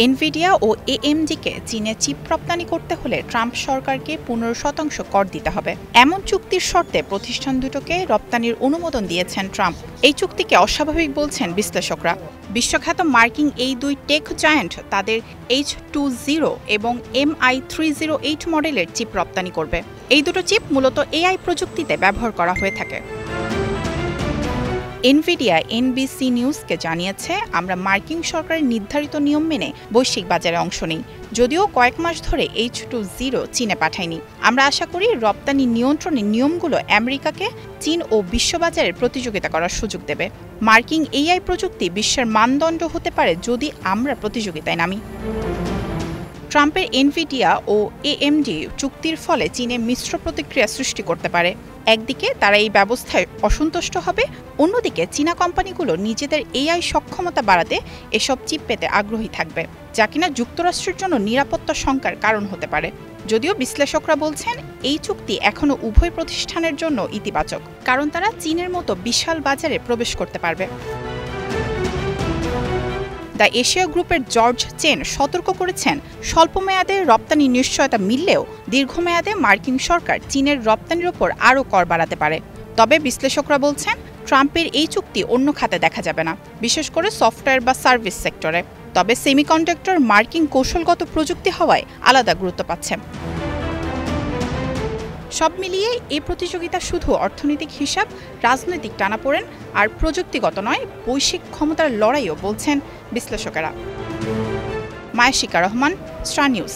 Nvidia ও এএমডিকে চীনে chip রপ্তানি করতে হলে ট্রাম্প সরকারকে 15% কর দিতে হবে। এমন চুক্তির শর্তে প্রতিষ্ঠান দুটোকে রপ্তানির অনুমোদন দিয়েছেন ট্রাম্প। এই চুক্তিকে অস্বাভাবিক বলছেন বিশ্লেষকরা। বিশ্বখ্যাত মার্কিন এই দুই টেক জায়ান্ট তাদের H20 এবং MI308 মডেলের চিপ রপ্তানি করবে। এই দুটো চিপ মূলত এআই প্রযুক্তিতে ব্যবহার করা হয়ে থাকে। এনভিডিয়া এনবিসি নিউজকে জানিয়েছে, আমরা মার্কিন সরকারের নির্ধারিত নিয়ম মেনে বৈশ্বিক বাজারে অংশ নিই। যদিও কয়েক মাস ধরে H20 চীনে পাঠায়নি। আমরা আশা করি রপ্তানি নিয়ন্ত্রণের নিয়মগুলো আমেরিকাকে চীন ও বিশ্ববাজারে প্রতিযোগিতা করার সুযোগ দেবে। মার্কিন এআই প্রযুক্তি বিশ্বের মানদণ্ড হতে পারে যদি আমরা প্রতিযোগিতায় নামি। ট্রাম্পের এনভিডিয়া ও এএমডি চুক্তির ফলে চীনে মিশ্র প্রতিক্রিয়া সৃষ্টি করতে পারে। একদিকে তারা এই ব্যবস্থায় অসন্তুষ্ট হবে, অন্যদিকে চীনা কোম্পানিগুলো নিজেদের এআই সক্ষমতা বাড়াতে এসব চিপ পেতে আগ্রহী থাকবে, যা কিনা যুক্তরাষ্ট্রের জন্য নিরাপত্তা শঙ্কার কারণ হতে পারে। যদিও বিশ্লেষকরা বলছেন এই চুক্তি এখনও উভয় প্রতিষ্ঠানের জন্য ইতিবাচক, কারণ তারা চীনের মতো বিশাল বাজারে প্রবেশ করতে পারবে। দ্য এশিয়া গ্রুপের জর্জ চেন সতর্ক করেছেন, স্বল্পমেয়াদে রপ্তানি নিশ্চয়তা মিললেও দীর্ঘমেয়াদে মার্কিন সরকার চীনের রপ্তানির ওপর আরও কর বাড়াতে পারে। তবে বিশ্লেষকরা বলছেন, ট্রাম্পের এই চুক্তি অন্য খাতে দেখা যাবে না, বিশেষ করে সফটওয়্যার বা সার্ভিস সেক্টরে। তবে সেমিকন্ডাক্টর মার্কিন কৌশলগত প্রযুক্তি হওয়ায় আলাদা গুরুত্ব পাচ্ছে। সব মিলিয়ে এই প্রতিযোগিতা শুধু অর্থনৈতিক হিসাব, রাজনৈতিক টানাপোড়েন আর প্রযুক্তিগত নয়, বৈশ্বিক ক্ষমতার লড়াইও বলছেন বিশ্লেষকেরা। মায়াশিকা রহমান, স্টার নিউজ।